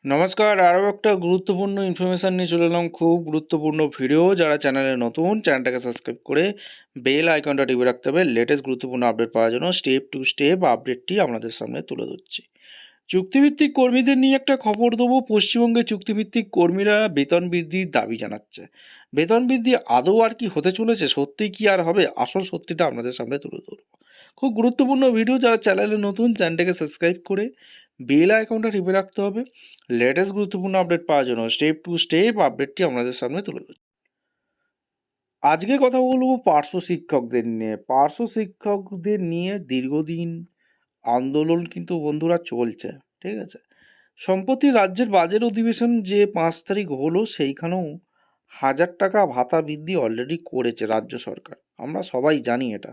নমস্কার, আরও একটা গুরুত্বপূর্ণ ইনফরমেশান নিয়ে চলে এলাম। খুব গুরুত্বপূর্ণ ভিডিও। যারা চ্যানেলে নতুন, চ্যানেলটাকে সাবস্ক্রাইব করে বেল আইকনটা টিপে রাখতে হবে লেটেস্ট গুরুত্বপূর্ণ আপডেট পাওয়ার জন্য। স্টেপ টু স্টেপ আপডেটটি আপনাদের সামনে তুলে ধরছি। চুক্তিভিত্তিক কর্মীদের নিয়ে একটা খবর দেবো। পশ্চিমবঙ্গে চুক্তিভিত্তিক কর্মীরা বেতন বৃদ্ধির দাবি জানাচ্ছে। বেতন বৃদ্ধি আদৌ আর কি হতে চলেছে, সত্যি কি আর হবে, আসল সত্যিটা আপনাদের সামনে তুলে ধরবো। খুব গুরুত্বপূর্ণ ভিডিও। যারা চ্যানেলে নতুন, চ্যানেলটাকে সাবস্ক্রাইব করে বেল আইকনটা টিপে রাখতে হবে লেটেস্ট গুরুত্বপূর্ণ আপডেট পাওয়ার জন্য। স্টেপ টু স্টেপ আপডেটটি আপনাদের সামনে তুলে ধরছি। আজকে কথা বলবো পার্শ্ব শিক্ষকদের নিয়ে। পার্শ্ব শিক্ষকদের নিয়ে দীর্ঘদিন আন্দোলন কিন্তু বন্ধুরা চলছে, ঠিক আছে। সম্প্রতি রাজ্যের বাজেট অধিবেশন যে 5 তারিখ হলো, সেইখানেও 1000 টাকা ভাতা বৃদ্ধি অলরেডি করেছে রাজ্য সরকার। আমরা সবাই জানি এটা।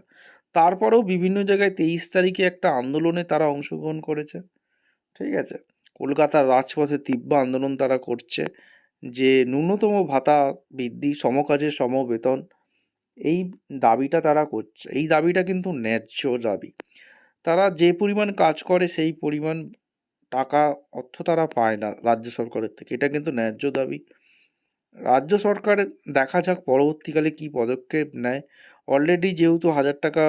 তারপরেও বিভিন্ন জায়গায় 23 তারিখে একটা আন্দোলনে তারা অংশগ্রহণ করেছে, ঠিক আছে। কলকাতার রাজপথে তীব্র আন্দোলন তারা করছে যে ন্যূনতম ভাতা বৃদ্ধি, সমকাজে সমবেতন, এই দাবিটা তারা করছে। এই দাবিটা কিন্তু ন্যায্য দাবি। তারা যে পরিমাণ কাজ করে সেই পরিমাণ টাকা, অর্থ তারা পায় না রাজ্য সরকারের থেকে। এটা কিন্তু ন্যায্য দাবি। রাজ্য সরকার দেখা যাক পরবর্তীকালে কী পদক্ষেপ নেয়। অলরেডি যেহেতু 1000 টাকা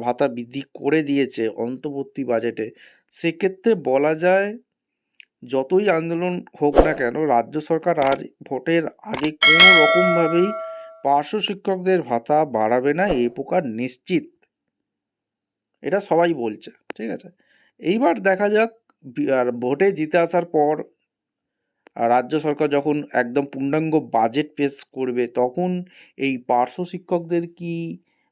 ভাতা বৃদ্ধি করে দিয়েছে অন্তর্বর্তী বাজেটে, সেক্ষেত্রে বলা যায় যতই আন্দোলন হোক না কেন, রাজ্য সরকার আর ভোটের আগে কোনো রকমভাবেই পার্শ্ব শিক্ষকদের ভাতা বাড়াবে না, এই প্রকার নিশ্চিত। এটা সবাই বলছে, ঠিক আছে। এইবার দেখা যাক আর ভোটে জিতে আসার পর রাজ্য সরকার যখন একদম পূর্ণাঙ্গ বাজেট পেশ করবে, তখন এই পার্শ্ব শিক্ষকদের কি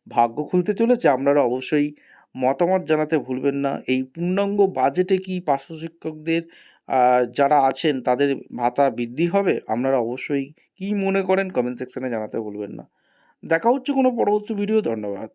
ভাগ্য খুলতে চলেছে? আপনারা অবশ্যই মতামত জানাতে ভুলবেন না। এই পূর্ণাঙ্গ বাজেটে কি পার্শ্ব শিক্ষকদের যারা আছেন তাদের ভাতা বৃদ্ধি হবে? আপনারা অবশ্যই কী মনে করেন কমেন্ট সেকশনে জানাতে ভুলবেন না। দেখা হচ্ছে কোনো পরবর্তী ভিডিও। ধন্যবাদ।